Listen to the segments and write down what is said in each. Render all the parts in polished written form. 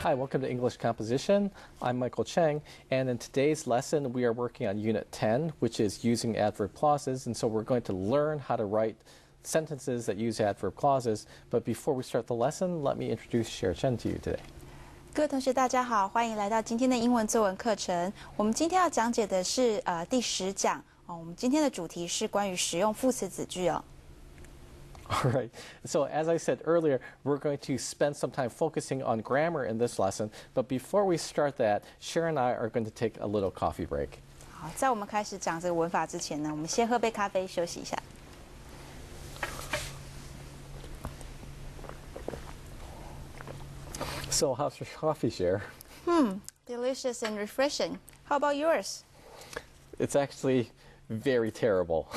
Hi, welcome to English Composition. I'm Michael Cheng, and in today's lesson we are working on Unit 10, which is using adverb clauses, and so we're going to learn how to write sentences that use adverb clauses. But before we start the lesson, let me introduce Cher Chen to you today. 各位同学，大家好，欢迎来到今天的英文作文课程。我们今天要讲解的是第10讲哦。我们今天的主题是关于使用副词子句哦。All right. So as I said earlier, we're going to spend some time focusing on grammar in this lesson. But before we start that, Cher and I are going to take a little coffee break. 好，在我们开始讲这个文法之前呢，我们先喝杯咖啡休息一下。So how's your coffee, Cher? Delicious and refreshing. How about yours? It's actually very terrible.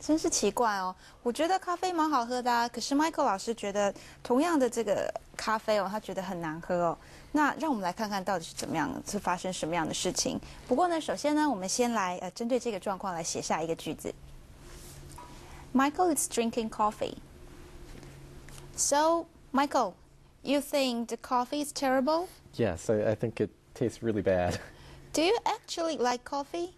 真是奇怪哦，我觉得咖啡蛮好喝的啊，可是 Michael 老师觉得同样的这个咖啡哦，他觉得很难喝哦。那让我们来看看到底是怎么样，是发生什么样的事情。不过呢，首先呢，我们先来针对这个状况来写下一个句子。Michael is drinking coffee. So, Michael, you think the coffee is terrible? Yes, I think it tastes really bad. Do you actually like coffee?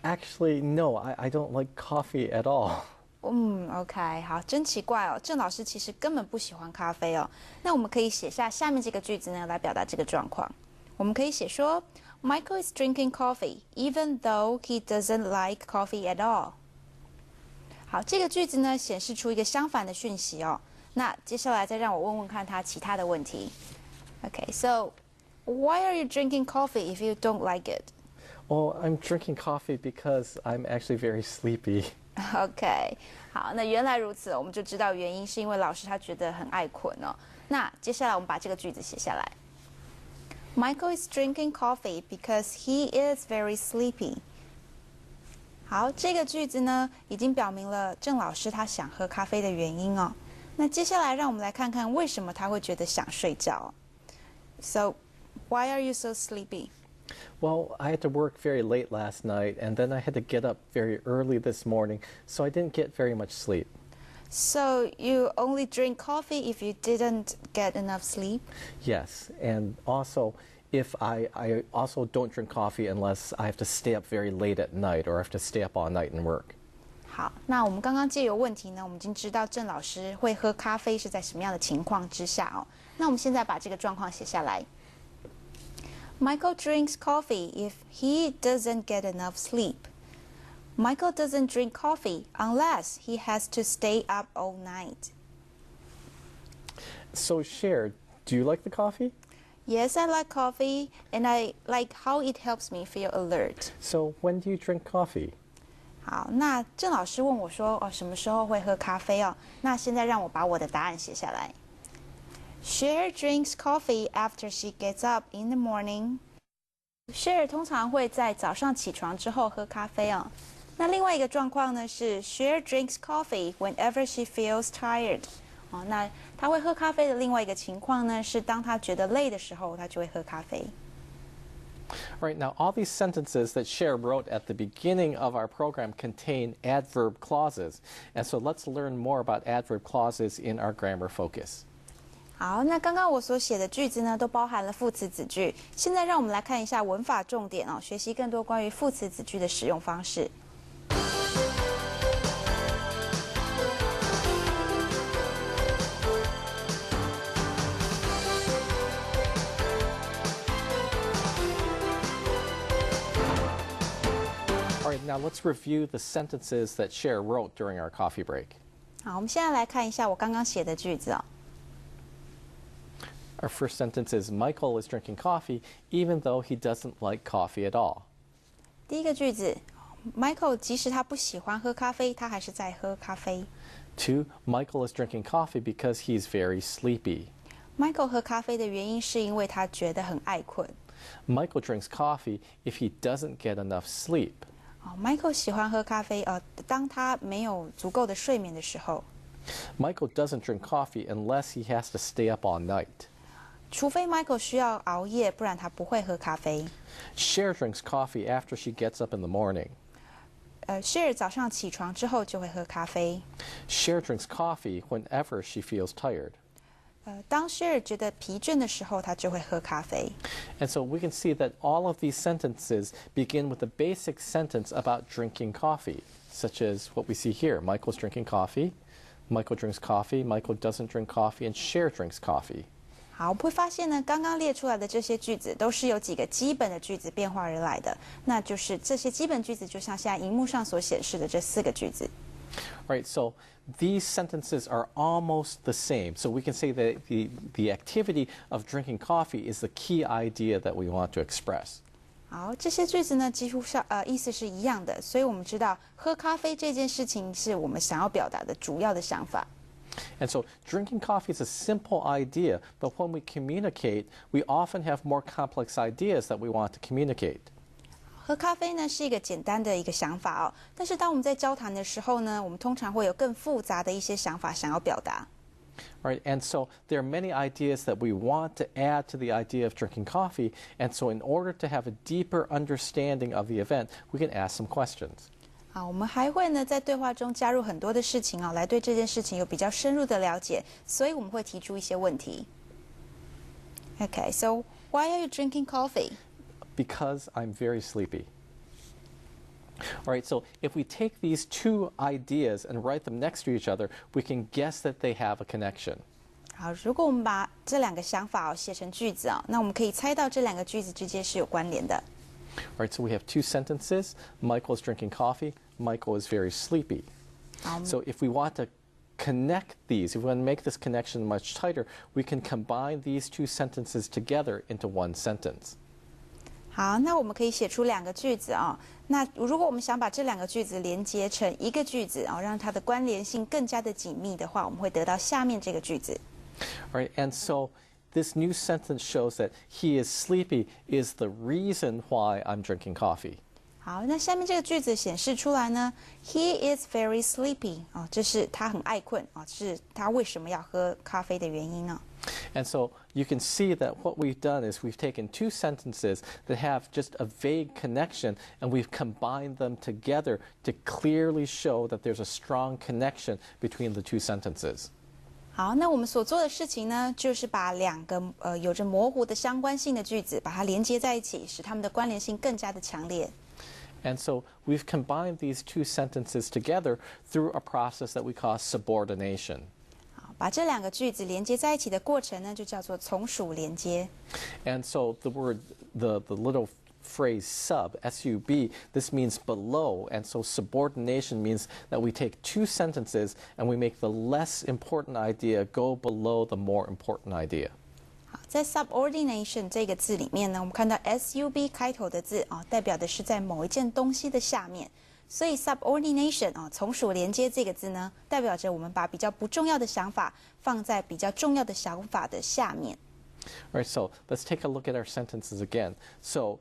Actually, no, I don't like coffee at all. OK， 好，真奇怪哦，郑老师其实根本不喜欢咖啡哦。那我们可以写下下面这个句子呢，来表达这个状况。我们可以写说 ，Michael is drinking coffee, even though he doesn't like coffee at all。好，这个句子呢，显示出一个相反的讯息哦。那接下来再让我问问看他其他的问题。OK，so why are you drinking coffee if you don't like it? Well, I'm drinking coffee because I'm actually very sleepy. OK， 好，那原来如此，我们就知道原因是因为老师他觉得很爱困哦。那接下来我们把这个句子写下来。Michael is drinking coffee because he is very sleepy. 好，这个句子呢，已经表明了郑老师他想喝咖啡的原因哦。那接下来让我们来看看为什么他会觉得想睡觉。So, why are you so sleepy? Well, I had to work very late last night, and then I had to get up very early this morning, so I didn't get very much sleep. So, you only drink coffee if you didn't get enough sleep? Yes, and also, if I also don't drink coffee unless I have to stay up very late at night or I have to stay up all night and work. 好，那我们刚刚借由问题呢，我们已经知道郑老师会喝咖啡是在什么样的情况之下哦。那我们现在把这个状况写下来。Michael drinks coffee if he doesn't get enough sleep. Michael doesn't drink coffee unless he has to stay up all night. So, Cher, do you like the coffee? Yes, I like coffee, and I like how it helps me feel alert. So, when do you drink coffee? 好，那郑老师问我说，什么时候会喝咖啡哦？那现在让我把我的答案写下来。Cher drinks coffee after she gets up in the morning. Cher 通常会在早上起床之后喝咖啡哦。那另外一个状况呢是 Cher drinks coffee whenever she feels tired. 那她会喝咖啡的另外一个情况呢是当她觉得累的时候，她就会喝咖啡。All right, now all these sentences that Cher wrote at the beginning of our program contain adverb clauses. And so let's learn more about adverb clauses in our grammar focus. 好，那刚刚我所写的句子呢，都包含了副词子句。现在让我们来看一下文法重点哦，学习更多关于副词子句的使用方式。All right, now let's review the sentences that Cher wrote during our coffee break. 好，我们现在来看一下我刚刚写的句子哦。Our first sentence is Michael is drinking coffee even though he doesn't like coffee at all. 第一个句子 ，Michael 即使他不喜欢喝咖啡，他还是在喝咖啡。Two, Michael is drinking coffee because he's very sleepy. Michael 喝咖啡的原因是因为他觉得很爱困。Michael drinks coffee if he doesn't get enough sleep. Michael 喜欢喝咖啡，当他没有足够的睡眠的时候。Michael doesn't drink coffee unless he has to stay up all night. 除非 Michael 需要熬夜，不然他不会喝咖啡。Cher drinks coffee after she gets up in the morning. Cher 早上起床之后就会喝咖啡。Cher drinks coffee whenever she feels tired. 当 Sherry 觉得疲倦的时候，他就会喝咖啡。And so we can see that all of these sentences begin with a basic sentence about drinking coffee, such as what we see here. Michael's drinking coffee, Michael drinks coffee, Michael doesn't drink coffee, and Cher drinks coffee. 好，我们会发现呢，刚刚列出来的这些句子都是由几个基本的句子变化而来的，那就是这些基本句子就像现在荧幕上所显示的这4个句子。Right, so these sentences are almost the same. So we can say that the activity of drinking coffee is the key idea that we want to express. 好，这些句子呢几乎是意思是一样的，所以我们知道喝咖啡这件事情是我们想要表达的主要的想法。And so drinking coffee is a simple idea, but when we communicate, we often have more complex ideas that we want to communicate. 喝咖啡呢是一个简单的一个想法哦，但是当我们在交谈的时候呢，我们通常会有更复杂的一些想法想要表达。Right, and so there are many ideas that we want to add to the idea of drinking coffee, and so in order to have a deeper understanding of the event, we can ask some questions. 好，我们还会呢在对话中加入很多的事情哦，来对这件事情有比较深入的了解，所以我们会提出一些问题。Okay, so why are you drinking coffee? Because I'm very sleepy. All right, so if we take these two ideas and write them next to each other, we can guess that they have a connection. 好，如果我们把这2个想法写成句子那我们可以猜到这2个句子之间是有关联的。All right, so we have 2 sentences. Michael is drinking coffee. Michael is very sleepy. So if we want to connect these, if we want to make this connection much tighter, we can combine these 2 sentences together into one sentence. 好，那我们可以写出2个句子那如果我们想把这2个句子连接成一个句子让它的关联性更加的紧密的话，我们会得到下面这个句子。All right, and so this new sentence shows that he is sleepy is the reason why I'm drinking coffee. 好，那下面这个句子显示出来呢 ，He is very sleepy 这是他很爱困这是他为什么要喝咖啡的原因呢？ And so you can see that what we've done is we've taken 2 sentences that have just a vague connection and we've combined them together to clearly show that there's a strong connection between the 2 sentences. 好，那我们所做的事情呢，就是把2个有着模糊的相关性的句子，把它连接在一起，使它们的关联性更加的强烈。And so we've combined these 2 sentences together through a process that we call subordination. 好，把这2个句子连接在一起的过程呢，就叫做从属连接。And so the little phrase sub, S-U-B, this means below, and so subordination means that we take 2 sentences and we make the less important idea go below the more important idea. 好，在 subordination 这个字里面呢，我们看到 S-U-B 开头的字代表的是在某一件东西的下面，所以 subordination 从属连接这个字呢，代表着我们把比较不重要的想法放在比较重要的想法的下面。All right, so let's take a look at our sentences again. So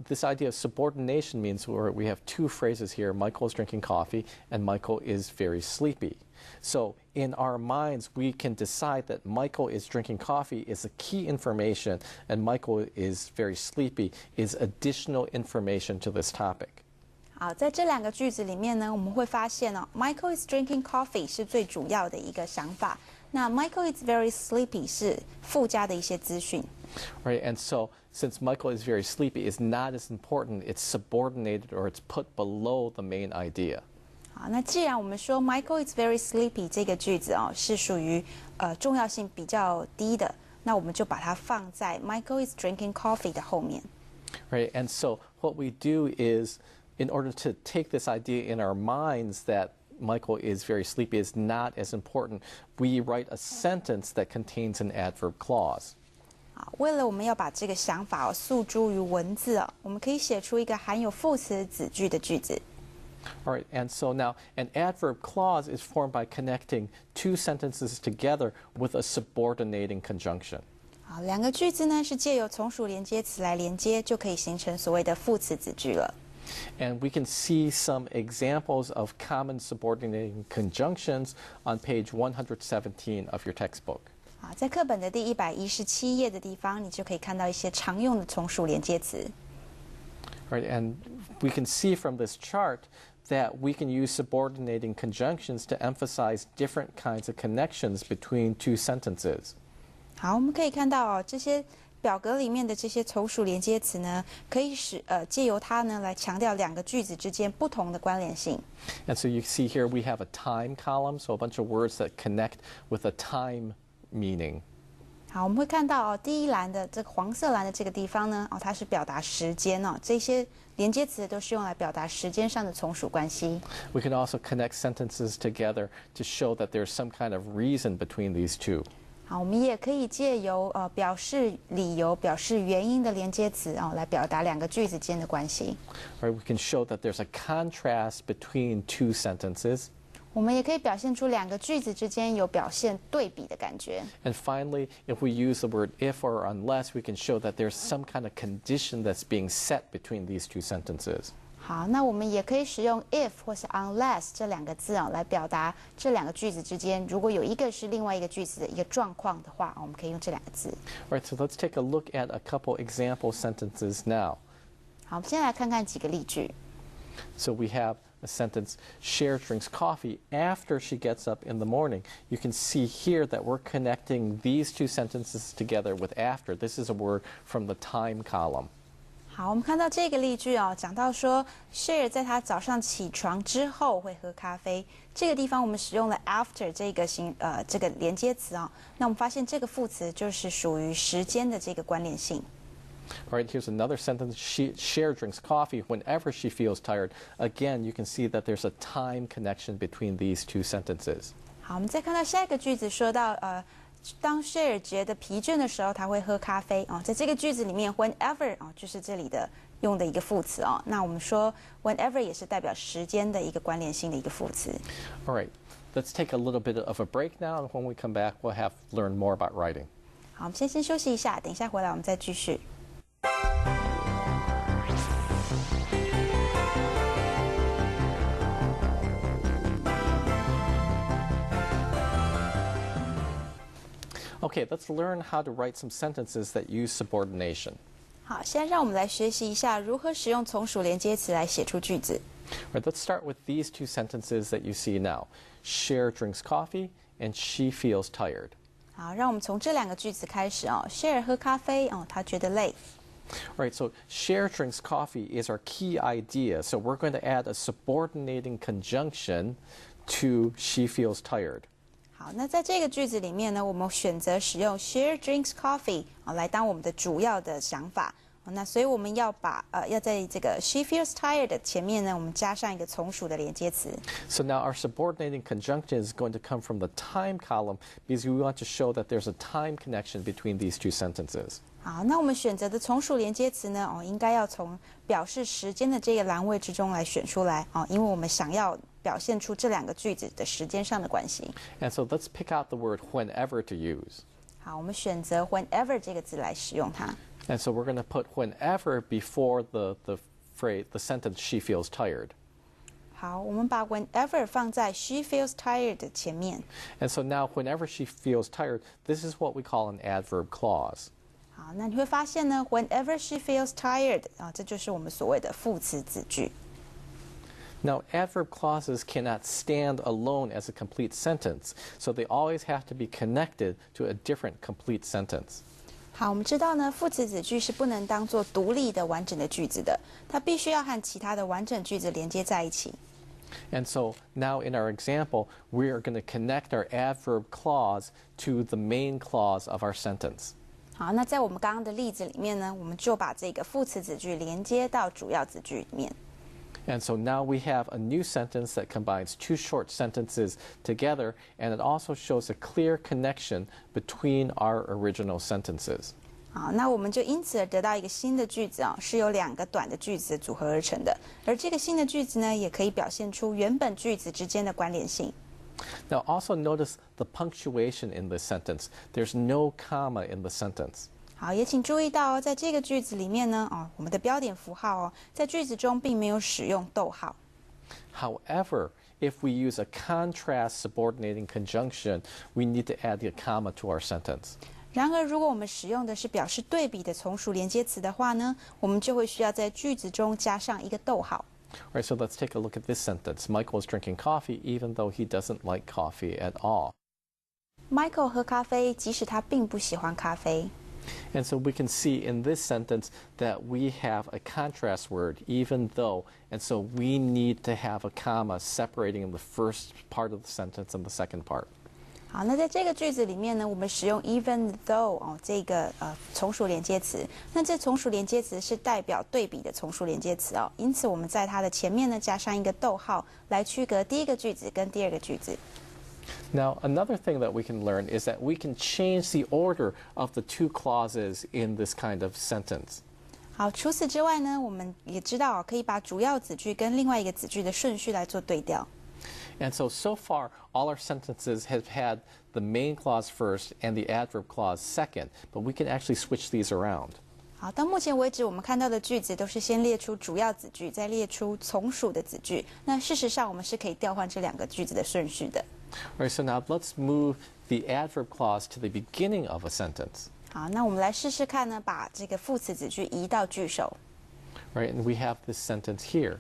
this idea of subordination means we have 2 phrases here. Michael is drinking coffee and Michael is very sleepy. So in our minds, we can decide that Michael is drinking coffee is the key information and Michael is very sleepy is additional information to this topic. 好，在这2个句子里面呢，我们会发现Michael is drinking coffee 是最主要的一个想法，那 Michael is very sleepy 是附加的一些资讯。Right, and so since Michael is very sleepy is not as important, it's subordinated or it's put below the main idea. 好，那既然我们说 Michael is very sleepy 这个句子是属于重要性比较低的，那我们就把它放在 Michael is drinking coffee 的后面。Right, and so what we do is, in order to take this idea in our minds that Michael is very sleepy is not as important, we write a sentence that contains an adverb clause. 好，为了我们要把这个想法诉诸于文字我们可以写出一个含有副词子句的句子。All right, and so now an adverb clause is formed by connecting 2 sentences together with a subordinating conjunction. 好，2个句子呢是借由从属连接词来连接，就可以形成所谓的副词子句了。And we can see some examples of common subordinating conjunctions on page 117 of your textbook. 好，在课本的第117页的地方，你就可以看到一些常用的从属连接词。Right, and we can see from this chart that we can use subordinating conjunctions to emphasize different kinds of connections between 2 sentences. 好，我们可以看到哦，这些表格里面的这些从属连接词呢，可以借由它呢来强调两个句子之间不同的关联性。And so you see here we have a time column, so a bunch of words that connect with a time meaning. 好，我们会看到哦，第一栏的这个黄色栏的这个地方呢，哦，它是表达时间哦，这些连接词都是用来表达时间上的从属关系。We can also connect sentences together to show that there's some kind of reason between these two. 好，我们也可以借由表示理由、表示原因的连接词哦，来表达两个句子间的关系。Right, we can show that there's a contrast between two sentences. 我们也可以表现出两个句子之间有表现对比的感觉。And finally, if we use the word if or unless, we can show that there's some kind of condition that's being set between these two sentences. 好，那我们也可以使用 if 或是 unless 这两个字来表达这两个句子之间，如果有一个是另外一个句子的一个状况的话，我们可以用这两个字。All right, so let's take a look at a couple example sentences now. 好，我们先来看看几个例句。So we have a sentence, Cher drinks coffee after she gets up in the morning. You can see here that we're connecting these two sentences together with after. This is a word from the time column. 好，我们看到这个例句哦，讲到说 Cher 在她早上起床之后会喝咖啡。这个地方我们使用了 after 这个连接词哦。那我们发现这个副词就是属于时间的这个关联性。All right, here's another sentence. Cher drinks coffee whenever she feels tired. Again, you can see that there's a time connection between these two sentences. 好，我们再看到下一个句子，说到当 Cher 觉得疲倦的时候，他会喝咖啡哦。在这个句子里面 ，whenever 哦就是这里的用的一个副词哦。那我们说 whenever 也是代表时间的一个关联性的一个副词。All right, let's take a little bit of a break now, and when we come back, we'll have learned more about writing. 好，我们先休息一下，等一下回来我们再继续。Okay, let's learn how to write some sentences that use subordination. 好，现在让我们来学习一下如何使用从属连接词来写出句子。All right, let's start with these two sentences that you see now. Cher drinks coffee and she feels tired. 好，让我们从这两个句子开始哦。Cher 喝咖啡哦，他觉得累。All right, so Cher drinks coffee is our key idea. So we're going to add a subordinating conjunction to she feels tired. 好，那在这个句子里面呢，我们选择使用 Cher drinks coffee 来当我们的主要的想法。那所以我们要在这个 she feels tired 的前面呢，我们加上一个从属的连接词。So now our subordinating conjunction is going to come from the time column because we want to show that there's a time connection between these two sentences. 好，那我们选择的从属连接词呢，应该要从表示时间的这个栏位之中来选出来因为我们想要表现出这两个句子的时间上的关系。And so let's pick out the word whenever to use. 好，我们选择 whenever 这个字来使用它。And so we're going to put whenever before the sentence she feels tired. 好，我们把 whenever 放在 she feels tired 的前面。And so now whenever she feels tired, this is what we call an adverb clause. 好，那你会发现呢 ，whenever she feels tired 这就是我们所谓的副词子句。Now, adverb clauses cannot stand alone as a complete sentence, so they always have to be connected to a different complete sentence. 好，我们知道呢，副词子句是不能当做独立的完整的句子的，它必须要和其他的完整句子连接在一起。And so now in our example, we are going to connect our adverb clause to the main clause of our sentence. 好，那在我们刚刚的例子里面呢，我们就把这个副词子句连接到主要子句里面。And so now we have a new sentence that combines two short sentences together, and it also shows a clear connection between our original sentences. 好，那我们就因此而得到一个新的句子是由两个短的句子组合而成的，而这个新的句子呢，也可以表现出原本句子之间的关联性。Now also notice the punctuation in this sentence. There's no comma in the sentence. 好，也请注意到在这个句子里面呢，我们的标点符号在句子中并没有使用逗号。However, if we use a contrast subordinating conjunction, we need to add a comma to our sentence. 然而，如果我们使用的是表示对比的从属连接词的话呢，我们就会需要在句子中加上一个逗号。All right, so let's take a look at this sentence. Michael is drinking coffee even though he doesn't like coffee at all. Michael 喝咖啡，即使他并不喜欢咖啡。And so we can see in this sentence that we have a contrast word, even though, and so we need to have a comma separating the first part of the sentence and the second part. 好，那在这个句子里面呢，我们使用 even though 这个从属连接词。那这从属连接词是代表对比的从属连接词哦，因此我们在它的前面呢加上一个逗号，来区隔第一个句子跟第二个句子。Now, another thing that we can learn is that we can change the order of the two clauses in this kind of sentence. 好，除此之外呢，我们也知道可以把主要子句跟另外一个子句的顺序来做对调。And so far, all our sentences have had the main clause first and the adverb clause second, but we can actually switch these around. 好，到目前为止，我们看到的句子都是先列出主要子句，再列出从属的子句。那事实上，我们是可以调换这两个句子的顺序的。All right, so now let's move the adverb clause to the beginning of a sentence. 好，那我们来试试看呢，把这个副词子句移到句首。Right, and we have this sentence here.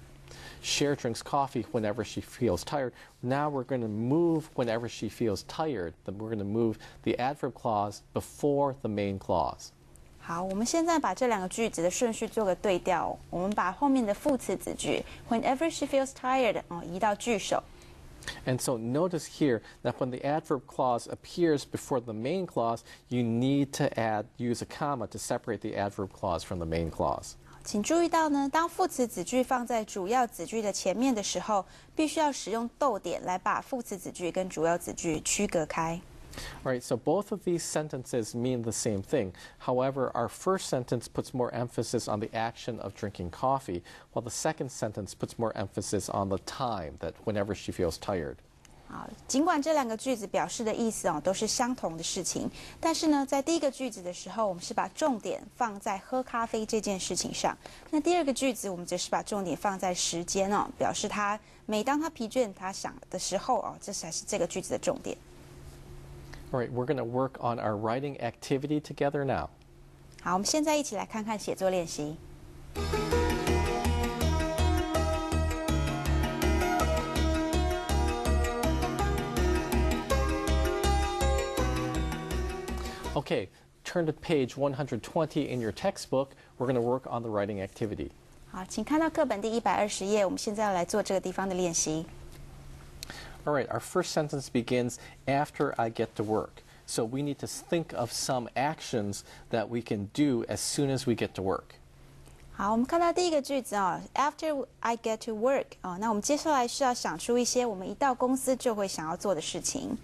Cher drinks coffee whenever she feels tired. Now we're going to move whenever she feels tired. Then we're going to move the adverb clause before the main clause. 好，我们现在把这两个句子的顺序做个对调。我们把后面的副词子句 whenever she feels tired 移到句首。And so notice here that when the adverb clause appears before the main clause, you need to use a comma to separate the adverb clause from the main clause. 请注意到呢，当副词子句放在主要子句的前面的时候，必须要使用逗点来把副词子句跟主要子句区隔开。All right, so both of these sentences mean the same thing. However, our first sentence puts more emphasis on the action of drinking coffee, while the second sentence puts more emphasis on the time, that whenever she feels tired. 好，尽管这两个句子表示的意思都是相同的事情，但是呢，在第一个句子的时候，我们是把重点放在喝咖啡这件事情上；那第二个句子，我们则是把重点放在时间表示每当他疲倦、他想的时候这才是这个句子的重点。All right, we're going to work on our writing activity together now. 好，我们现在一起来看看写作练习。Okay, turn to page 120 in your textbook. We're going to work on the writing activity. 好，请看到课本第120页，我们现在要来做这个地方的练习。All right, our first sentence begins after I get to work. So we need to think of some actions that we can do as soon as we get to work. 好，我们看到第一个句子After I get to work 那我们接下来是要想出一些我们一到公司就会想要做的事情。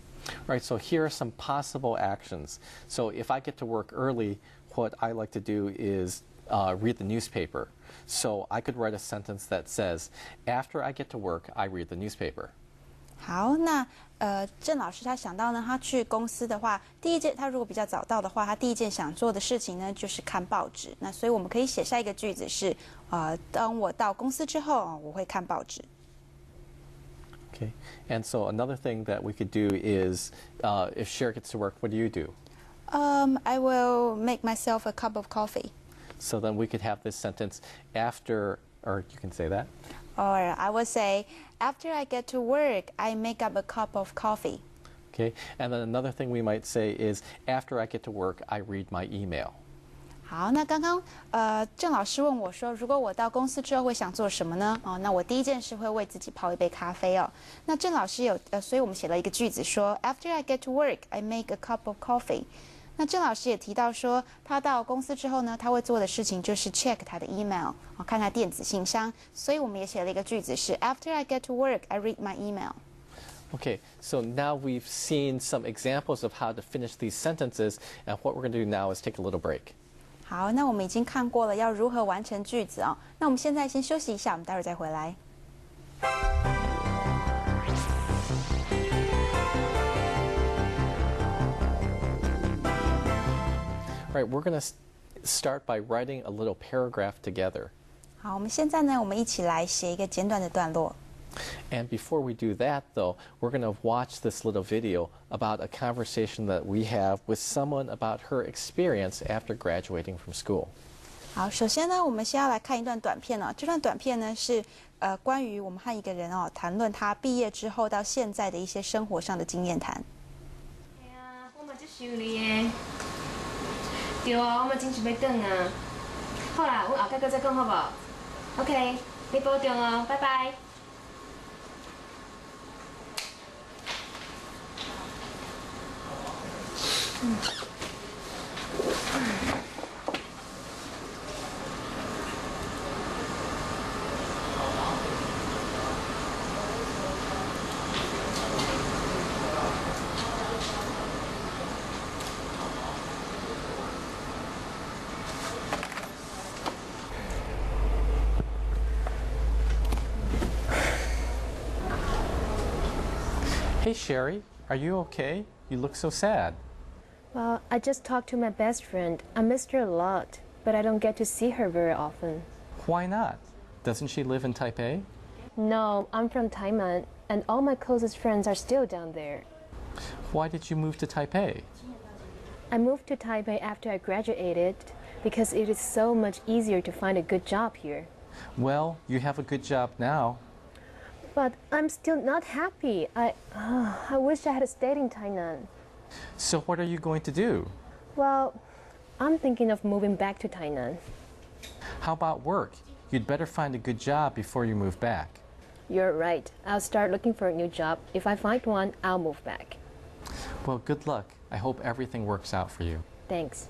All right, so here are some possible actions. So if I get to work early, what I like to do is read the newspaper. So I could write a sentence that says, after I get to work, I read the newspaper. 好，那郑老师他想到呢，他去公司的话，他如果比较早到的话，他第一件想做的事情呢就是看报纸。那所以我们可以写下一个句子是，当我到公司之后我会看报纸。Okay, and so another thing that we could do is, if Cher gets to work, what do you do? I will make myself a cup of coffee. So then we could have this sentence after, or you can say that. Or I would say, after I get to work, I make up a cup of coffee. Okay, and then another thing we might say is, after I get to work, I read my email. 好，那刚刚郑老师问我说，如果我到公司之后会想做什么呢？那我第一件事会为自己泡一杯咖啡哦。那郑老师所以我们写了一个句子说，After I get to work, I make a cup of coffee. 那郑老师也提到说，他到公司之后呢，他会做的事情就是 check 他的 email， 看看电子信箱。所以我们也写了一个句子是 After I get to work, I read my email. Okay, so now we've seen some examples of how to finish these sentences, and what we're going to do now is take a little break. 好，那我们已经看过了要如何完成句子那我们现在先休息一下，我们待会儿再回来。All right, we're going to start by writing a little paragraph together. 好，我们现在呢，我们一起来写一个简短的段落。And before we do that, though, we're going to watch this little video about a conversation that we have with someone about her experience after graduating from school. 好，首先呢，我们先要来看一段短片这段短片呢是关于我们和一个人谈论他毕业之后到现在的一些生活上的经验谈。修理的。对啊，我嘛真是要转啊。好啦，阮后盖再讲好无 ？OK， 你保重哦，拜拜。Hey, Sherry, are you okay? You look so sad. Well, I just talked to my best friend. I missed her a lot, but I don't get to see her very often. Why not? Doesn't she live in Taipei? No, I'm from Taiwan, and all my closest friends are still down there. Why did you move to Taipei? I moved to Taipei after I graduated because it is so much easier to find a good job here. Well, you have a good job now. But I'm still not happy. I wish I had stayed in Tainan. So what are you going to do? Well, I'm thinking of moving back to Tainan. How about work? You'd better find a good job before you move back. You're right. I'll start looking for a new job. If I find one, I'll move back. Well, good luck. I hope everything works out for you. Thanks.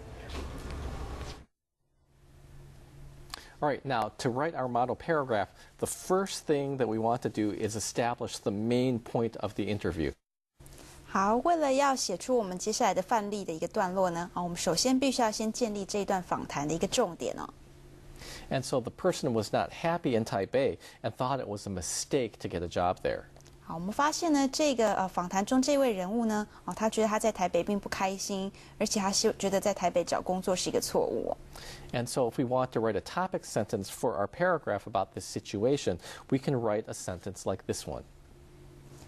All right, now to write our model paragraph, the first thing that we want to do is establish the main point of the interview. 好，为了要写出我们接下来的范例的一个段落呢，我们首先必须要先建立这一段访谈的一个重点哦。And so the person was not happy in Taipei and thought it was a mistake to get a job there. 好，我们发现呢，这个访谈中这位人物呢，他觉得他在台北并不开心，而且他觉得在台北找工作是一个错误哦。And so if we want to write a topic sentence for our paragraph about this situation, we can write a sentence like this one.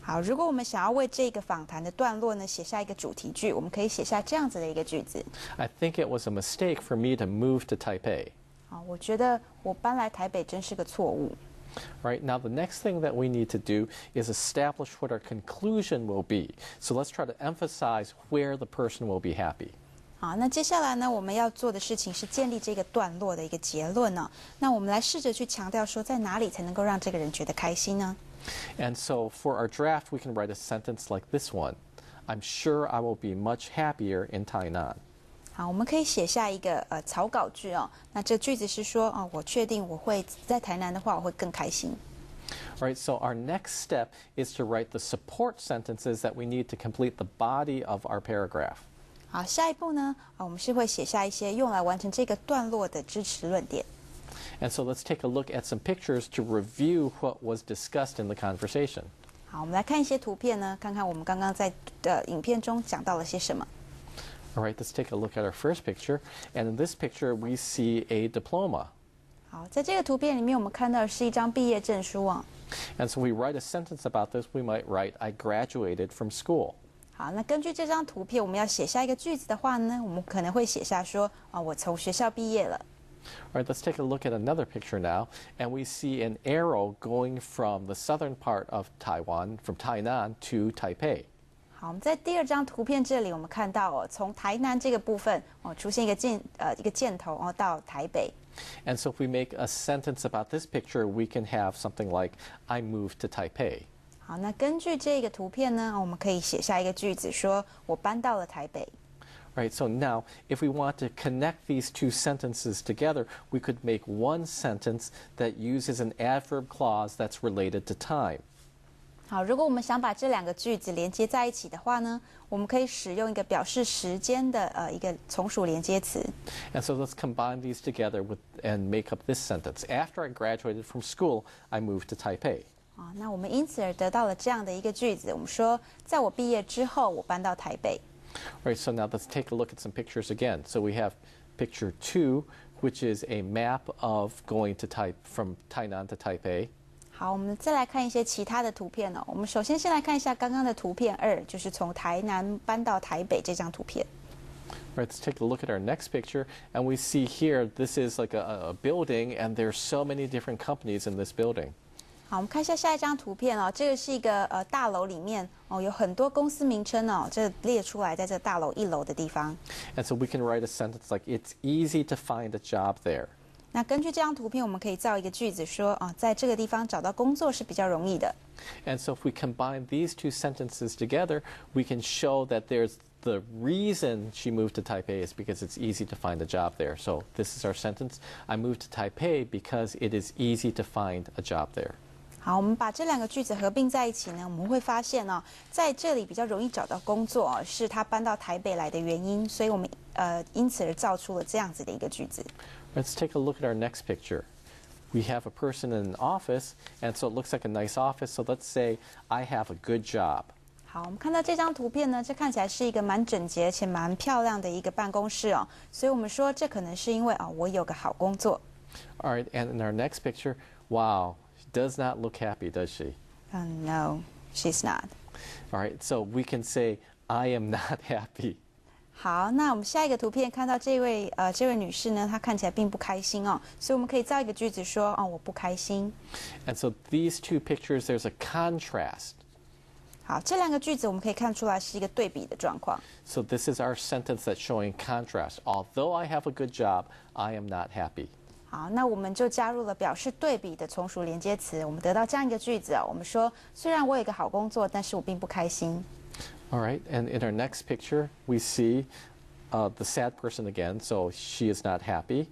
好，如果我们想要为这个访谈的段落呢写下一个主题句，我们可以写下这样子的一个句子。I think it was a mistake for me to move to Taipei. 好，我觉得我搬来台北真是个错误。Right, now the next thing that we need to do is establish what our conclusion will be. So let's try to emphasize where the person will be happy. 好，那接下来呢，我们要做的事情是建立这个段落的一个结论呢。那我们来试着去强调说，在哪里才能够让这个人觉得开心呢？ And so for our draft, we can write a sentence like this one. I'm sure I will be much happier in Tainan. 好，我们可以写下一个草稿句哦。那这句子是说我确定我会在台南的话，我会更开心。All right, so our next step is to write the support sentences that we need to complete the body of our paragraph. 好，下一步呢，我们是会写下一些用来完成这个段落的支持论点。And so let's take a look at some pictures to review what was discussed in the conversation. 好，我们来看一些图片呢，看看我们刚刚在影片中讲到了些什么。All right, let's take a look at our first picture. And in this picture, we see a diploma. 好，在这个图片里面，我们看到的是一张毕业证书啊。And so we write a sentence about this. We might write, I graduated from school. 好，那根据这张图片，我们要写下一个句子的话呢，我们可能会写下说我从学校毕业了。All right, let's take a look at another picture now. And we see an arrow going from the southern part of Taiwan, from Tainan to Taipei. 好，我们在第二张图片这里，我们看到从台南这个部分出现一个箭头到台北。And so if we make a sentence about this picture, we can have something like, I moved to Taipei. 好，那根据这个图片呢，我们可以写下一个句子，说我搬到了台北。Right, so now if we want to connect these two sentences together, we could make one sentence that uses an adverb clause that's related to time. 好，如果我们想把这两个句子连接在一起的话呢，我们可以使用一个表示时间的一个从属连接词。And so let's combine these together and make up this sentence. After I graduated from school, I moved to Taipei. 那我们因此而得到了这样的一个句子。我们说，在我毕业之后，我搬到台北。All right, so now let's take a look at some pictures again. So we have picture 2, which is a map of going to from Tainan to Taipei. 好，我们再来看一些其他的图片哦。我们首先先来看一下刚刚的图片2，就是从台南搬到台北这张图片。All right, let's take a look at our next picture, and we see here this is like a building, and there's so many different companies in this building. 好，我们看一下下一张图片哦。这个是一个大楼里面哦，有很多公司名称哦，这列出来在这大楼1楼的地方。And so we can write a sentence like, "It's easy to find a job there." 那根据这张图片，我们可以造一个句子说啊，在这个地方找到工作是比较容易的。And so if we combine these two sentences together, we can show that there's the reason she moved to Taipei is because it's easy to find a job there. So this is our sentence. I moved to Taipei because it is easy to find a job there. 好，我们把这两个句子合并在一起呢，我们会发现哦，在这里比较容易找到工作哦，是他搬到台北来的原因，所以我们因此而造出了这样子的一个句子。Let's take a look at our next picture. We have a person in an office, and so it looks like a nice office. So let's say, I have a good job. 好，我们看到这张图片呢，这看起来是一个蛮整洁且蛮漂亮的一个办公室哦，所以我们说这可能是因为啊，我有个好工作。All right, and in our next picture, wow, she does not look happy, does she? No, she's not. All right, so we can say, I am not happy. 好，那我们下一个图片看到这位女士呢，她看起来并不开心哦，所以我们可以造一个句子说哦，我不开心。And so these two pictures, there's a contrast. 好，这两个句子我们可以看出来是一个对比的状况。So this is our sentence that's showing contrast. Although I have a good job, I am not happy. 好，那我们就加入了表示对比的从属连接词，我们得到这样一个句子哦。我们说，虽然我有一个好工作，但是我并不开心。All right, and in our next picture, we see the sad person again. So she is not happy.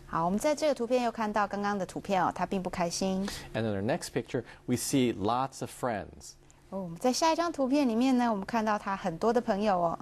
好，我们在这个图片又看到刚刚的图片哦，她并不开心。And in our next picture, we see lots of friends. 哦，我们在下一张图片里面呢，我们看到她很多的朋友哦。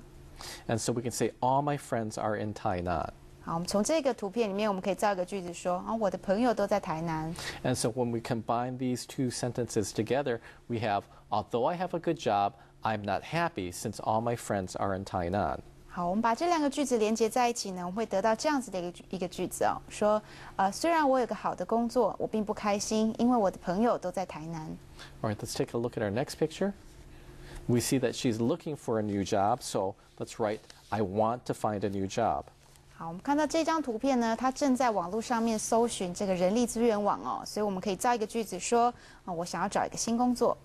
And so we can say, all my friends are in Tainan. 好，我们从这个图片里面，我们可以造一个句子说啊，我的朋友都在台南。And so when we combine these two sentences together, we have, although I have a good job, I'm not happy since all my friends are in Tainan. 好，我们把这两个句子连接在一起呢，我们会得到这样子的一个句子哦，说虽然我有个好的工作，我并不开心，因为我的朋友都在台南。All right, let's take a look at our next picture. We see that she's looking for a new job, so let's write, I want to find a new job. 好，我们看到这张图片呢，他正在网络上面搜寻这个人力资源网哦，所以我们可以造一个句子说，我想要找一个新工作。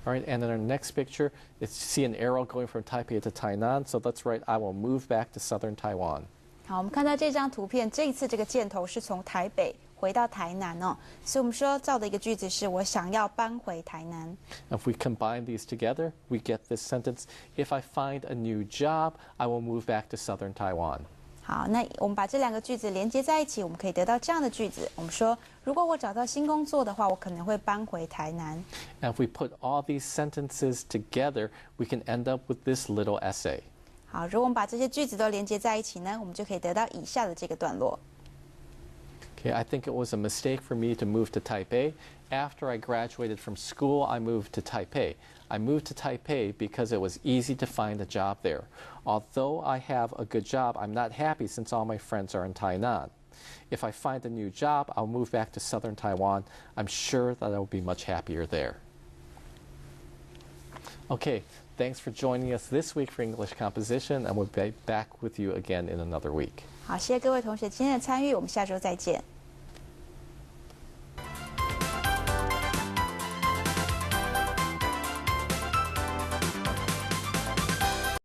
All right, and in our next picture, you see an arrow going from Taipei to Tainan, so let's write, I will move back to southern Taiwan. 好，我们看到这张图片，这一次这个箭头是从台北回到台南哦，所以我们说造的一个句子是我想要搬回台南。If we combine these together, we get this sentence, if I find a new job, I will move back to southern Taiwan. 好，那我们把这两个句子连接在一起，我们可以得到这样的句子。我们说，如果我找到新工作的话，我可能会搬回台南。And if we put all these sentences together, we can end up with this little essay. 好，如果我们把这些句子都连接在一起呢，我们就可以得到以下的这个段落。Okay, I think it was a mistake for me to move to Taipei. After I graduated from school, I moved to Taipei. I moved to Taipei because it was easy to find a job there. Although I have a good job, I'm not happy since all my friends are in Tainan. If I find a new job, I'll move back to southern Taiwan. I'm sure that I will be much happier there. Okay, thanks for joining us this week for English Composition, and we'll be back with you again in another week. 好，谢谢各位同学今天的参与，我们下周再见。